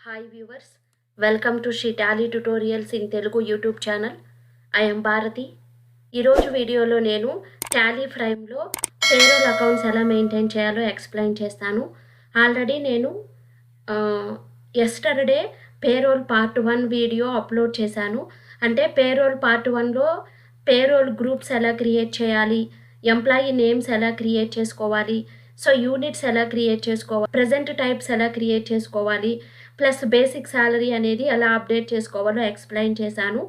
Hi viewers, welcome to She Tally Tutorials in Telugu YouTube channel. I am Bharati. ఈరోజు వీడియోలో నేను Tally ఫ్రైమ్లో payroll accounts ఎలా maintain చేయాలో explain చేస్తాను. Already నేను yesterday payroll part 1 video upload చేశాను. అంటే పేరోల్ పార్ట్ 1లో పేరోల్ గ్రూప్స్ ఎలా క్రియేట్ చేయాలి, ఎంప్లాయీ నేమ్స్ ఎలా క్రియేట్ చేసుకోవాలి, సో యూనిట్స్ ఎలా క్రియేట్ చేసుకోవాలి, ప్రెజెంట్ టైప్స్ ఎలా క్రియేట్ చేసుకోవాలి, ప్లస్ బేసిక్ సాలరీ అనేది ఎలా అప్డేట్ చేసుకోవాలో ఎక్స్ప్లెయిన్ చేశాను.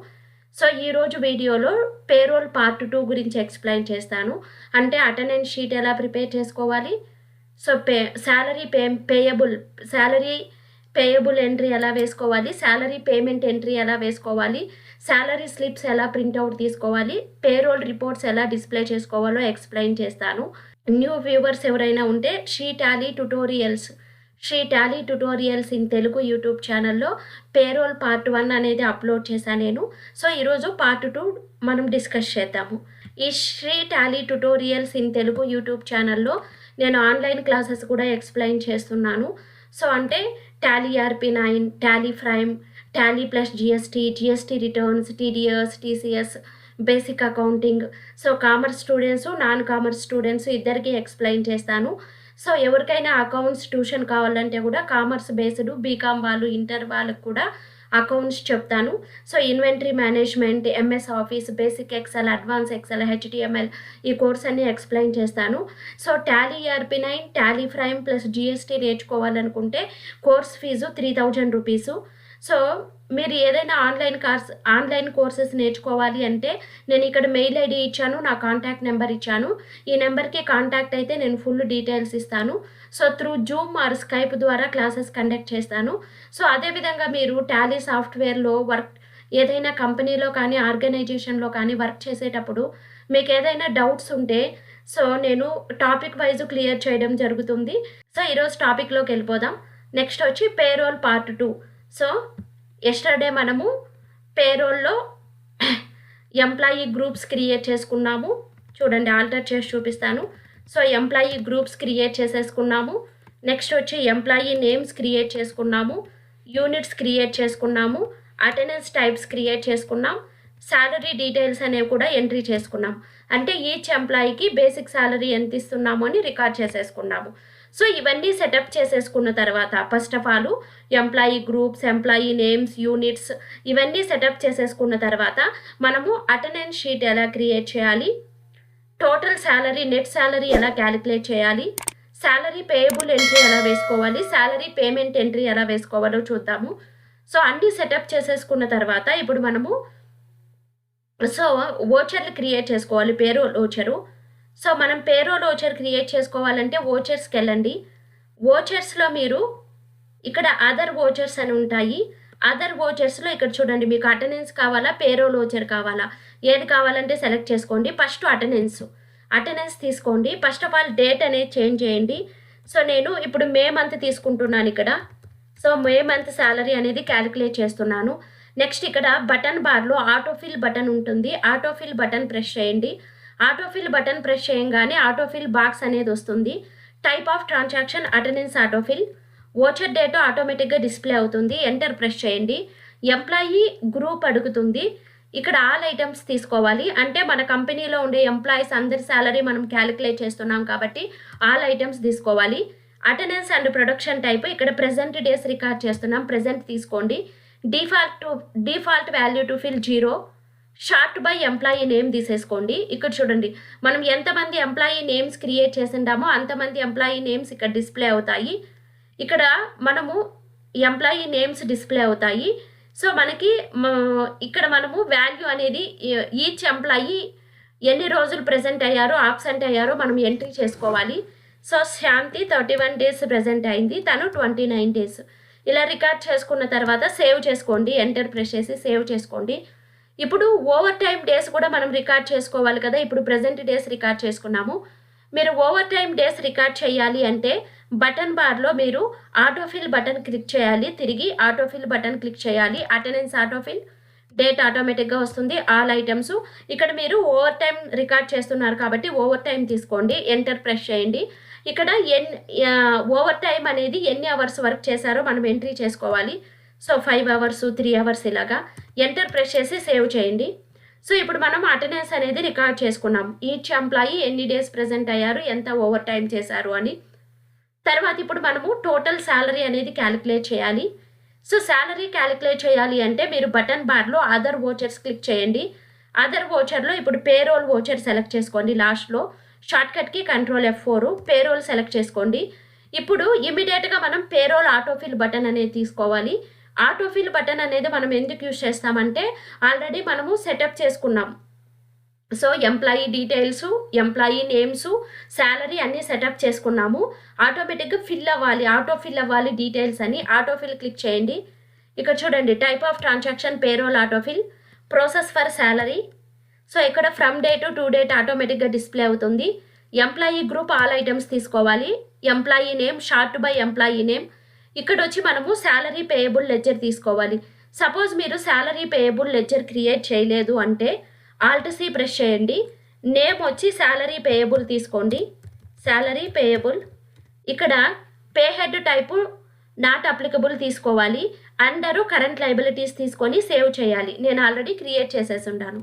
సో ఈరోజు వీడియోలో పేరోల్ పార్ట్ 2 గురించి ఎక్స్ప్లెయిన్ చేస్తాను. అంటే అటెండెన్స్ షీట్ ఎలా ప్రిపేర్ చేసుకోవాలి, సో శాలరీ పేయబుల్ ఎంట్రీ ఎలా వేసుకోవాలి, శాలరీ పేమెంట్ ఎంట్రీ ఎలా వేసుకోవాలి, శాలరీ స్లిప్స్ ఎలా ప్రింట్అవుట్ తీసుకోవాలి, పేరోల్ రిపోర్ట్స్ ఎలా డిస్ప్లే చేసుకోవాలో ఎక్స్ప్లెయిన్ చేస్తాను. న్యూ వ్యూవర్స్ ఎవరైనా ఉంటే she Tally tutorials in Telugu YouTube ఛానల్లో పేరోల్ పార్ట్ 1 అనేది అప్లోడ్ చేశాను నేను. సో ఈరోజు పార్ట్ 2 మనం డిస్కస్ చేద్దాము. ఈ Sri Tally tutorials in Telugu YouTube ఛానల్లో నేను ఆన్లైన్ క్లాసెస్ కూడా ఎక్స్ప్లెయిన్ చేస్తున్నాను. సో అంటే Tally RP9, Tally prime, Tally plus GST returns, TDS, TCS, basic accounting. So commerce students, non commerce students ఇద్దరికి ఎక్స్ప్లెయిన్ చేస్తాను. సో ఎవరికైనా అకౌంట్స్ ట్యూషన్ కావాలంటే కూడా కామర్స్ బేస్డ్ బీకామ్ వాళ్ళు, ఇంటర్ వాళ్ళకు కూడా అకౌంట్స్ చెప్తాను. So inventory management, MS office, basic excel, advance excel, HTML ఈ కోర్స్ అన్ని ఎక్స్ప్లెయిన్ చేస్తాను. So Tally RP9, Tally prime plus GST నేర్చుకోవాలనుకుంటే కోర్స్ ఫీజు 3000 రూపీసు. సో మీరు ఏదైనా ఆన్లైన్ కోర్సెస్ నేర్చుకోవాలి అంటే నేను ఇక్కడ మెయిల్ ID ఇచ్చాను, నా కాంటాక్ట్ నెంబర్ ఇచ్చాను. ఈ నెంబర్కి కాంటాక్ట్ అయితే నేను ఫుల్ డీటెయిల్స్ ఇస్తాను. So through Zoom are Skype ద్వారా క్లాసెస్ కండక్ట్ చేస్తాను. సో అదేవిధంగా మీరు టాలీ సాఫ్ట్వేర్లో ఏదైనా కంపెనీలో కానీ ఆర్గనైజేషన్లో కానీ వర్క్ చేసేటప్పుడు మీకు ఏదైనా డౌట్స్ ఉంటే సో నేను టాపిక్ వైజ్ క్లియర్ చేయడం జరుగుతుంది. సో ఈరోజు టాపిక్లోకి వెళ్ళిపోదాం. నెక్స్ట్ వచ్చి పేరోల్ పార్ట్ 2. సో ఎస్టర్డే మనము పేరోల్లో ఎంప్లాయీ గ్రూప్స్ క్రియేట్ చేసుకున్నాము. చూడండి, ఆల్టర్ చేసి చూపిస్తాను. సో ఎంప్లాయీ గ్రూప్స్ క్రియేట్ చేసేసుకున్నాము. నెక్స్ట్ వచ్చి ఎంప్లాయీ నేమ్స్ క్రియేట్ చేసుకున్నాము, యూనిట్స్ క్రియేట్ చేసుకున్నాము, అటెండెన్స్ టైప్స్ క్రియేట్ చేసుకున్నాం, శాలరీ డీటెయిల్స్ అనేవి కూడా ఎంట్రీ చేసుకున్నాం. అంటే ఈచ్ ఎంప్లాయీకి బేసిక్ శాలరీ ఎంత ఇస్తున్నాము అని రికార్డ్ చేసేసుకున్నాము. సో ఇవన్నీ సెటప్ చేసేసుకున్న తర్వాత first of all employee groups, employee names, units ఇవన్నీ సెటప్ చేసేసుకున్న తర్వాత మనము అటెండెన్స్ షీట్ ఎలా క్రియేట్ చేయాలి, టోటల్ శాలరీ, నెట్ శాలరీ ఎలా క్యాలిక్యులేట్ చేయాలి, శాలరీ పేయబుల్ ఎంట్రీ ఎలా వేసుకోవాలి, శాలరీ పేమెంట్ ఎంట్రీ ఎలా వేసుకోవాలో చూద్దాము. సో అన్నీ సెటప్ చేసేసుకున్న తర్వాత ఇప్పుడు మనము ఓచర్లు క్రియేట్ చేసుకోవాలి, పేరోల్ ఓచరు. సో మనం పేరోల్ ఓచర్ క్రియేట్ చేసుకోవాలంటే ఓచర్స్కి వెళ్ళండి. ఓచర్స్లో మీరు ఇక్కడ అదర్ ఓచర్స్ అని ఉంటాయి. అదర్ ఓచర్స్లో ఇక్కడ చూడండి, మీకు అటెండెన్స్ కావాలా, పేరోల్ ఓచర్ కావాలా, ఏది కావాలంటే సెలెక్ట్ చేసుకోండి. ఫస్ట్ అటెండెన్స్ తీసుకోండి. ఫస్ట్ ఆఫ్ ఆల్ డేట్ అనేది చేంజ్ చేయండి. సో నేను ఇప్పుడు మే మంత్ తీసుకుంటున్నాను ఇక్కడ. సో మే మంత్ శాలరీ అనేది క్యాలిక్యులేట్ చేస్తున్నాను. నెక్స్ట్ ఇక్కడ బటన్ బార్లో ఆటోఫిల్ బటన్ ఉంటుంది. ఆటోఫిల్ బటన్ ప్రెస్ చేయండి. ఆటోఫిల్ బటన్ ప్రెస్ చేయగానే ఆటోఫిల్ బాక్స్ అనేది వస్తుంది. Type of transaction attendance autofill, voucher date ఆటోమేటిక్గా డిస్ప్లే అవుతుంది. ఎంటర్ ప్రెస్ చేయండి. ఎంప్లాయీ గ్రూప్ అడుగుతుంది. ఇక్కడ ఆల్ ఐటమ్స్ తీసుకోవాలి. అంటే మన కంపెనీలో ఉండే ఎంప్లాయీస్ అందరి శాలరీ మనం క్యాలిక్యులేట్ చేస్తున్నాం కాబట్టి ఆల్ ఐటమ్స్ తీసుకోవాలి. అటెండెన్స్ అండ్ ప్రొడక్షన్ టైప్ ఇక్కడ ప్రెజెంట్ డేస్ రికార్డ్ చేస్తున్నాం, ప్రెజెంట్ తీసుకోండి. Default value to fill 0. Short by employee name తీసేసుకోండి. ఇక్కడ చూడండి, మనం ఎంతమంది ఎంప్లాయీ నేమ్స్ క్రియేట్ చేసిండామో అంతమంది ఎంప్లాయీ నేమ్స్ ఇక్కడ డిస్ప్లే అవుతాయి. ఇక్కడ మనము ఎంప్లాయీ నేమ్స్ డిస్ప్లే అవుతాయి. సో మనకి ఇక్కడ మనము వాల్యూ అనేది ఈచ్ ఎంప్లాయీ ఎన్ని రోజులు ప్రెజెంట్ అయ్యారో, ఆబ్సెంట్ అయ్యారో మనం ఎంట్రీ చేసుకోవాలి. సో శాంతి 31 డేస్ ప్రెజెంట్ అయింది, తను 29 డేస్. ఇలా రికార్డ్ చేసుకున్న తర్వాత సేవ్ చేసుకోండి. ఎంటర్ ప్రెస్ చేసి సేవ్ చేసుకోండి. ఇప్పుడు ఓవర్ టైం డేస్ కూడా మనం రికార్డ్ చేసుకోవాలి కదా. ఇప్పుడు ప్రెజెంట్ డేస్ రికార్డ్ చేసుకున్నాము. మీరు ఓవర్ టైం డేస్ రికార్డ్ చేయాలి అంటే బటన్ బార్లో మీరు ఆటోఫిల్ బటన్ క్లిక్ చేయాలి. తిరిగి ఆటోఫిల్ బటన్ క్లిక్ చేయాలి. అటెండెన్స్ ఆటోఫిల్, డేట్ ఆటోమేటిక్గా వస్తుంది. All items. ఇక్కడ మీరు ఓవర్ టైం రికార్డ్ చేస్తున్నారు కాబట్టి ఓవర్ టైం తీసుకోండి, ఎంటర్ ప్రెస్ చేయండి. ఇక్కడ ఓవర్ టైం అనేది ఎన్ని అవర్స్ వర్క్ చేశారో మనం ఎంట్రీ చేసుకోవాలి. సో 5 అవర్స్, 3 అవర్స్ ఇలాగా ఎంటర్ ప్రెస్ చేసి సేవ్ చేయండి. సో ఇప్పుడు మనం అటెండెన్స్ అనేది రికార్డ్ చేసుకున్నాం. ఈచ్ ఎంప్లాయీ ఎన్ని డేస్ ప్రెజెంట్ అయ్యారు, ఎంత ఓవర్ టైం చేశారు అని. తర్వాత ఇప్పుడు మనము టోటల్ శాలరీ అనేది క్యాలిక్యులేట్ చేయాలి. సో శాలరీ క్యాలిక్యులేట్ చేయాలి అంటే మీరు బటన్ బార్లో అదర్ వోచర్స్ క్లిక్ చేయండి. అదర్ వోచర్లో ఇప్పుడు పేరోల్ వోచర్ సెలెక్ట్ చేసుకోండి. లాస్ట్లో షార్ట్కట్కి కంట్రోల్ F4 పేరోల్ సెలెక్ట్ చేసుకోండి. ఇప్పుడు ఇమీడియట్గా మనం పేరోల్ ఆటోఫిల్ బటన్ అనేది తీసుకోవాలి. ఆటోఫిల్ బటన్ అనేది మనం ఎందుకు యూజ్ చేస్తామంటే ఆల్రెడీ మనము సెటప్ చేసుకున్నాం. So employee details, employee names, salary అన్నీ సెటప్ చేసుకున్నాము. ఆటోమేటిక్గా ఆటో ఫిల్ అవ్వాలి డీటెయిల్స్ అని. ఆటోఫిల్ క్లిక్ చేయండి. ఇక్కడ చూడండి type of transaction payroll autofill, process for salary. So ఇక్కడ ఫ్రమ్ డేట్ టు డేట్ ఆటోమేటిక్గా డిస్ప్లే అవుతుంది. ఎంప్లాయీ గ్రూప్ ఆల్ ఐటమ్స్ తీసుకోవాలి. Employee name short by employee name. ఇక్కడ వచ్చి మనము శాలరీ పేయబుల్ లెడ్జర్ తీసుకోవాలి. సపోజ్ మీరు శాలరీ పేయబుల్ లెడ్జర్ క్రియేట్ చేయలేదు అంటే ఆల్ట్ సి ప్రెస్ చేయండి. నేమ్ వచ్చి శాలరీ పేయబుల్ తీసుకోండి. Salary payable. ఇక్కడ pay head type not applicable తీసుకోవాలి. అండరు కరెంట్ లైబిలిటీస్ తీసుకొని సేవ్ చేయాలి. నేను ఆల్రెడీ క్రియేట్ చేసేసి ఉన్నాను.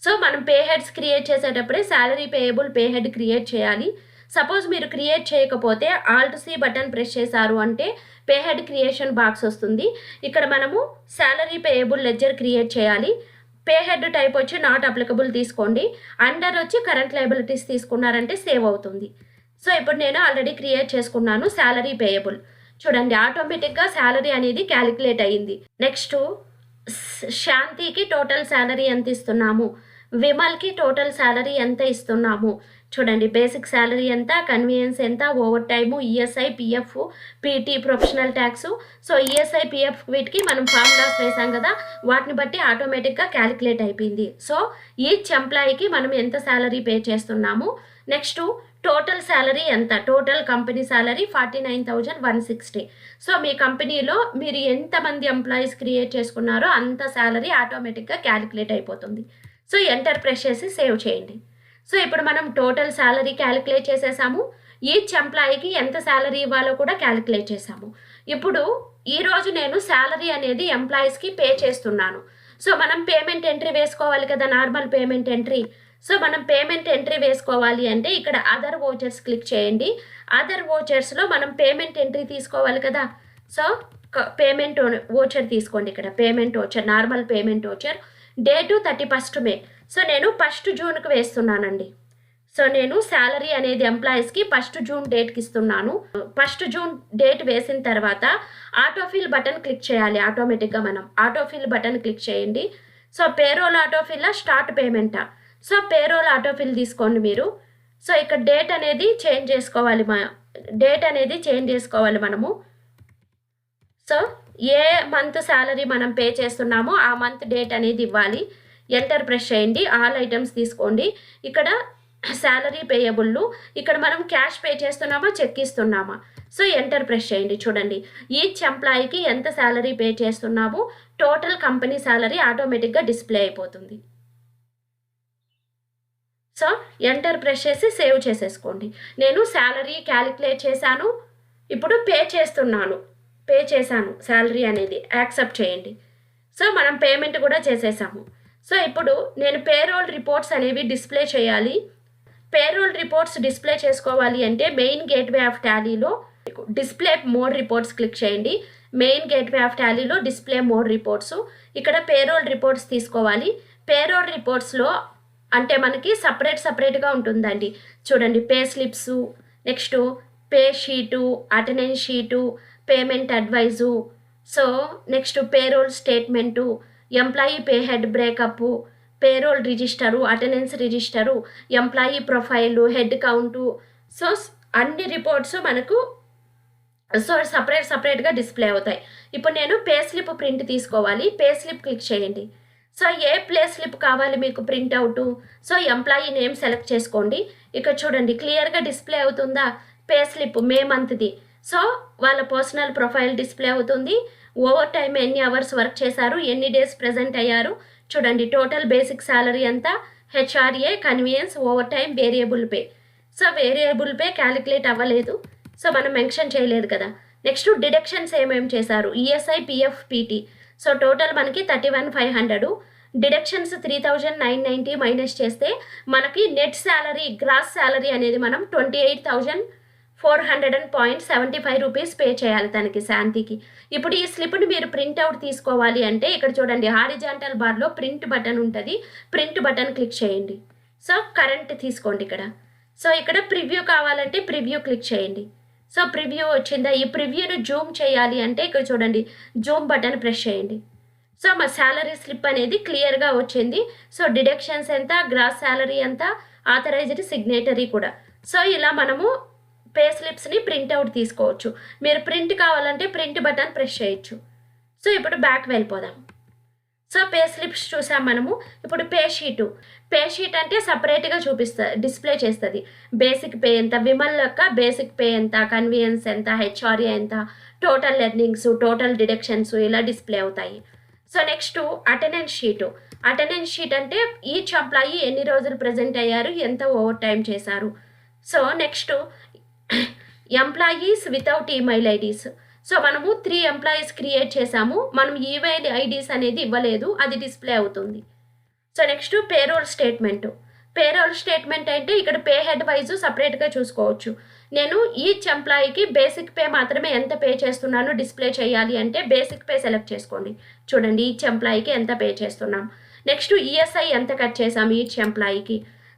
సో మనం పే హెడ్స్ క్రియేట్ చేసేటప్పుడే salary payable pay head create చేయాలి. సపోజ్ మీరు క్రియేట్ చేయకపోతే ఆల్ట్ సి బటన్ ప్రెస్ చేశారు అంటే పే హెడ్ క్రియేషన్ బాక్స్ వస్తుంది. ఇక్కడ మనము శాలరీ పేయబుల్ లెడ్జర్ క్రియేట్ చేయాలి. పే హెడ్ టైప్ వచ్చి నాట్ అప్లికబుల్ తీసుకోండి. అండర్ వచ్చి కరెంట్ లైబిలిటీస్ తీసుకున్నారంటే సేవ్ అవుతుంది. సో ఇప్పుడు నేను ఆల్రెడీ క్రియేట్ చేసుకున్నాను శాలరీ పేయబుల్. చూడండి ఆటోమేటిక్గా శాలరీ అనేది క్యాలిక్యులేట్ అయ్యింది. నెక్స్ట్ శాంతికి టోటల్ శాలరీ ఎంత ఇస్తున్నాము, విమల్కి టోటల్ శాలరీ ఎంత ఇస్తున్నాము. చూడండి బేసిక్ శాలరీ ఎంత, కన్వీనియన్స్ ఎంత, over time, ESI, PF, PT, professional tax. So ESI, PF వీటికి మనం ఫార్ములాస్ వేసాం కదా, వాటిని బట్టి ఆటోమేటిక్గా క్యాలిక్యులేట్ అయిపోయింది. సో ఈచ్ ఎంప్లాయీకి మనం ఎంత శాలరీ పే చేస్తున్నాము. నెక్స్ట్ టోటల్ శాలరీ ఎంత, టోటల్ కంపెనీ శాలరీ 49,160. సో మీ కంపెనీలో మీరు ఎంతమంది ఎంప్లాయీస్ క్రియేట్ చేసుకున్నారో అంత శాలరీ ఆటోమేటిక్గా క్యాలిక్యులేట్ అయిపోతుంది. సో ఎంటర్ ప్రెస్ చేసి సేవ్ చేయండి. సో ఇప్పుడు మనం టోటల్ శాలరీ క్యాలిక్యులేట్ చేసేసాము. ఈచ్ ఎంప్లాయీకి ఎంత శాలరీ ఇవ్వాలో కూడా క్యాలిక్యులేట్ చేసాము. ఇప్పుడు ఈరోజు నేను శాలరీ అనేది ఎంప్లాయీస్కి పే చేస్తున్నాను. సో మనం పేమెంట్ ఎంట్రీ వేసుకోవాలి కదా, నార్మల్ పేమెంట్ ఎంట్రీ. సో మనం పేమెంట్ ఎంట్రీ వేసుకోవాలి అంటే ఇక్కడ అదర్ వోచర్స్ క్లిక్ చేయండి. అదర్ వోచర్స్లో మనం పేమెంట్ ఎంట్రీ తీసుకోవాలి కదా. సో పేమెంట్ వోచర్ తీసుకోండి. ఇక్కడ payment voucher, normal payment voucher, date 31 మే. సో నేను 1 జూన్కి వేస్తున్నానండి. సో నేను శాలరీ అనేది ఎంప్లాయీస్కి 1 జూన్ డేట్కి ఇస్తున్నాను. 1 జూన్ డేట్ వేసిన తర్వాత ఆటోఫిల్ బటన్ క్లిక్ చేయాలి. ఆటోమేటిక్గా మనం ఆటోఫిల్ బటన్ క్లిక్ చేయండి. సో పేరోల్ ఆటోఫిల్ స్టార్ట్ పేమెంటా. సో పేరోల్ ఆటోఫిల్ తీసుకోండి మీరు. సో ఇక్కడ డేట్ అనేది చేంజ్ చేసుకోవాలి మనము. సో ఏ మంత్ శాలరీ మనం పే చేస్తున్నామో ఆ మంత్ డేట్ అనేది ఇవ్వాలి. ఎంటర్ ప్రెస్ చేయండి. ఆల్ ఐటమ్స్ తీసుకోండి. ఇక్కడ శాలరీ పేయబుల్, ఇక్కడ మనం క్యాష్ పే చేస్తున్నామా, చెక్ ఇస్తున్నామా. సో ఎంటర్ ప్రెస్ చేయండి. చూడండి ఈచ్ ఎంప్లాయీకి ఎంత శాలరీ పే చేస్తున్నామో టోటల్ కంపెనీ శాలరీ ఆటోమేటిక్గా డిస్ప్లే అయిపోతుంది. సో ఎంటర్ ప్రెస్ చేసి సేవ్ చేసేసుకోండి. నేను శాలరీ క్యాలిక్యులేట్ చేశాను. ఇప్పుడు పే చేశాను శాలరీ అనేది యాక్సెప్ట్ చేయండి. సో మనం పేమెంట్ కూడా చేసేసాము. సో ఇప్పుడు నేను పేరోల్ రిపోర్ట్స్ అనేవి డిస్ప్లే చేయాలి. పేరోల్ రిపోర్ట్స్ డిస్ప్లే చేసుకోవాలి అంటే మెయిన్ గేట్వే ఆఫ్ టాలీలో డిస్ప్లే మోర్ రిపోర్ట్స్ క్లిక్ చేయండి. మెయిన్ గేట్వే ఆఫ్ టాలీలో డిస్ప్లే మోర్ రిపోర్ట్స్, ఇక్కడ పేరోల్ రిపోర్ట్స్ తీసుకోవాలి. పేరోల్ రిపోర్ట్స్లో అంటే మనకి సపరేట్గా ఉంటుందండి. చూడండి pay slips, next pay sheet, attendance sheet, payment advice, so next payroll statement, employee pay head breakup, payroll register, attendance register, employee profile, head count. సో అన్ని రిపోర్ట్స్ మనకు సపరేట్గా డిస్ప్లే అవుతాయి. ఇప్పుడు నేను పే స్లిప్ ప్రింట్ తీసుకోవాలి. పే స్లిప్ క్లిక్ చేయండి. So ఏ pay slip కావాలి మీకు printout. So employee name select చేసుకోండి. ఇక్కడ చూడండి క్లియర్గా డిస్ప్లే అవుతుందా పే స్లిప్ మే మంత్ది. సో వాళ్ళ పర్సనల్ ప్రొఫైల్ డిస్ప్లే అవుతుంది. ఓవర్ టైం ఎన్ని అవర్స్ వర్క్ చేశారు, ఎన్ని డేస్ ప్రెజెంట్ అయ్యారు చూడండి. టోటల్ బేసిక్ శాలరీ ఎంత, HRA, convenience, over time, variable pay. So variable pay calculate అవ్వలేదు, సో మనం మెన్షన్ చేయలేదు కదా. నెక్స్ట్ డిడక్షన్స్ ఏమేమి చేశారు, ESI, PF, PT. So total మనకి 31,500. డిడక్షన్స్ 3,990 మైనస్ చేస్తే మనకి నెట్ శాలరీ, గ్రాస్ శాలరీ అనేది మనం 28,400.75 రూపీస్ పే చేయాలి తనకి, శాంతికి. ఇప్పుడు ఈ స్లిప్ని మీరు ప్రింట్అవుట్ తీసుకోవాలి అంటే ఇక్కడ చూడండి, హారిజాంటల్ బార్లో ప్రింట్ బటన్ ఉంటుంది. ప్రింట్ బటన్ క్లిక్ చేయండి. సో కరెంట్ తీసుకోండి ఇక్కడ. సో ఇక్కడ ప్రివ్యూ కావాలంటే ప్రివ్యూ క్లిక్ చేయండి. సో ప్రివ్యూ వచ్చిందా. ఈ ప్రివ్యూను జూమ్ చేయాలి అంటే ఇక్కడ చూడండి, జూమ్ బటన్ ప్రెస్ చేయండి. సో మా శాలరీ స్లిప్ అనేది క్లియర్గా వచ్చింది. సో డిడక్షన్స్ ఎంత, గ్రాస్ శాలరీ ఎంత, ఆథరైజ్డ్ సిగ్నేటరీ కూడా. సో ఇలా మనము పే స్లిప్స్ని ప్రింట్అవుట్ తీసుకోవచ్చు. మీరు ప్రింట్ కావాలంటే ప్రింట్ బటన్ ప్రెస్ చేయొచ్చు. సో ఇప్పుడు బ్యాక్ వెళ్ళిపోదాం. సో పే స్లిప్స్ చూసాం మనము. ఇప్పుడు పే షీట్ అంటే సపరేట్గా డిస్ప్లే చేస్తుంది. బేసిక్ పే ఎంత, విమల్ యొక్క బేసిక్ పే ఎంత, కన్వీనియన్స్ ఎంత, హెచ్ఆర్ఏ ఎంత, టోటల్ ఎర్నింగ్స్, టోటల్ డిడక్షన్స్ ఇలా డిస్ప్లే అవుతాయి. సో నెక్స్ట్ అటెండెన్స్ షీట్ అంటే ఈచ్ ఎంప్లాయీ ఎన్ని రోజులు ప్రెజెంట్ అయ్యారు, ఎంత ఓవర్ టైం చేశారు. So next employees without email IDs. So మనము 3 ఎంప్లాయీస్ క్రియేట్ చేసాము, మనం ఈమెయిల్ ఐడీస్ అనేది ఇవ్వలేదు, అది డిస్ప్లే అవుతుంది. సో నెక్స్ట్ పేరోల్ స్టేట్మెంట్ అంటే ఇక్కడ పే హెడ్ వైజ్ సపరేట్గా చూసుకోవచ్చు. నేను ఈచ్ ఎంప్లాయీకి బేసిక్ పే మాత్రమే ఎంత పే చేస్తున్నాను డిస్ప్లే చేయాలి అంటే బేసిక్ పే సెలెక్ట్ చేసుకోండి. చూడండి ఈచ్ ఎంప్లాయీకి ఎంత పే చేస్తున్నాం. నెక్స్ట్ ఈఎస్ఐ ఎంత కట్ చేసాము ఈచ్ ఎంప్లాయీకి.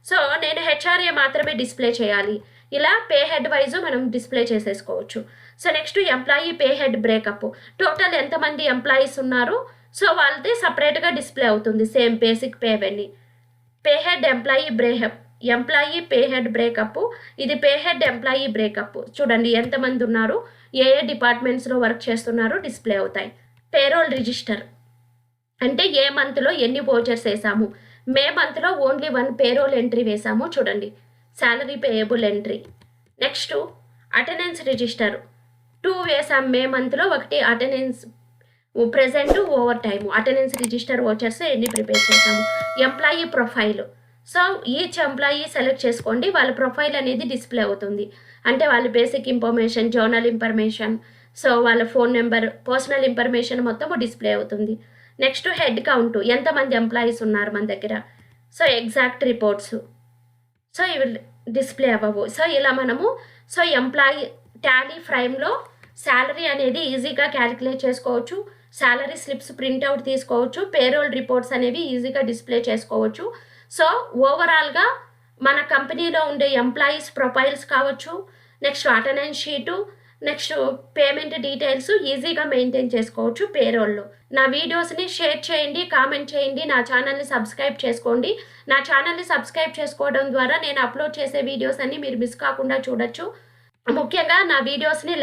సో నేను హెచ్ఆర్ఏ మాత్రమే డిస్ప్లే చేయాలి. ఇలా పే హెడ్ వైజ్ మనం డిస్ప్లే చేసేసుకోవచ్చు. So next employee pay head breakup, total ఎంతమంది ఎంప్లాయీస్ ఉన్నారు, సో వాళ్ళది సపరేట్గా డిస్ప్లే అవుతుంది. సేమ్ బేసిక్ పే అవన్నీ. Pay head employee pay head breakup, ఇది పే హెడ్ ఎంప్లాయీ బ్రేకప్. చూడండి ఎంతమంది ఉన్నారు, ఏ డిపార్ట్మెంట్స్లో వర్క్ చేస్తున్నారు డిస్ప్లే అవుతాయి. పేరోల్ రిజిస్టర్ అంటే ఏ మంత్లో ఎన్ని వోచర్స్ వేసాము. మే మంత్లో ఓన్లీ 1 పేరోల్ ఎంట్రీ వేసాము చూడండి, salary payable entry. Next attendance register 2 వేసాం మే మంత్లో, 1 attendance present, over time. Attendance register vouchers ఎన్ని ప్రిపేర్ చేసాము. Employee profile, so each employee select చేసుకోండి, వాళ్ళ ప్రొఫైల్ అనేది డిస్ప్లే అవుతుంది. అంటే వాళ్ళ basic information, journal information, so వాళ్ళ ఫోన్ నెంబర్, పర్సనల్ ఇన్ఫర్మేషన్ మొత్తం డిస్ప్లే అవుతుంది. నెక్స్ట్ హెడ్ కౌంట్, ఎంతమంది ఎంప్లాయీస్ ఉన్నారు మన దగ్గర. సో ఎగ్జాక్ట్ రిపోర్ట్స్, సో ఇవి డిస్ప్లే అవ్వవు. సో ఇలా మనము ఎంప్లాయీ టాలీ ఫ్రైమ్లో శాలరీ అనేది ఈజీగా క్యాలిక్యులేట్ చేసుకోవచ్చు. శాలరీ స్లిప్స్ ప్రింట్అవుట్ తీసుకోవచ్చు. పేరోల్ రిపోర్ట్స్ అనేవి ఈజీగా డిస్ప్లే చేసుకోవచ్చు. సో ఓవరాల్గా మన కంపెనీలో ఉండే ఎంప్లాయీస్ ప్రొఫైల్స్ కావచ్చు, next attendance sheet, next payment details ఈజీగా మెయింటైన్ చేసుకోవచ్చు పేరోల్లో. నా వీడియోస్ని షేర్ చేయండి, కామెంట్ చేయండి, నా ఛానల్ని సబ్స్క్రైబ్ చేసుకోండి. నా ఛానల్ని సబ్స్క్రైబ్ చేసుకోవడం ద్వారా నేను అప్లోడ్ చేసే వీడియోస్ అన్ని మీరు మిస్ కాకుండా చూడొచ్చు. ముఖ్యంగా నా వీడియోస్ని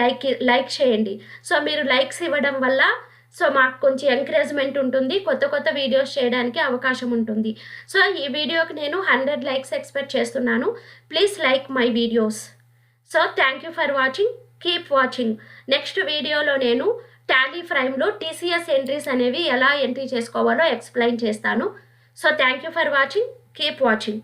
లైక్ చేయండి. సో మీరు లైక్స్ ఇవ్వడం వల్ల సో మాకు కొంచెం ఎంకరేజ్మెంట్ ఉంటుంది, కొత్త వీడియోస్ చేయడానికి అవకాశం ఉంటుంది. సో ఈ వీడియోకి నేను 100 లైక్స్ ఎక్స్పెక్ట్ చేస్తున్నాను. Please like my videos. So thank you for watching, keep watching. Next వీడియోలో నేను టాలీ ఫ్రైమ్లో టీసీఎస్ ఎంట్రీస్ అనేవి ఎలా ఎంట్రీ చేసుకోవాలో ఎక్స్ప్లెయిన్ చేస్తాను. So thank you for watching, keep watching.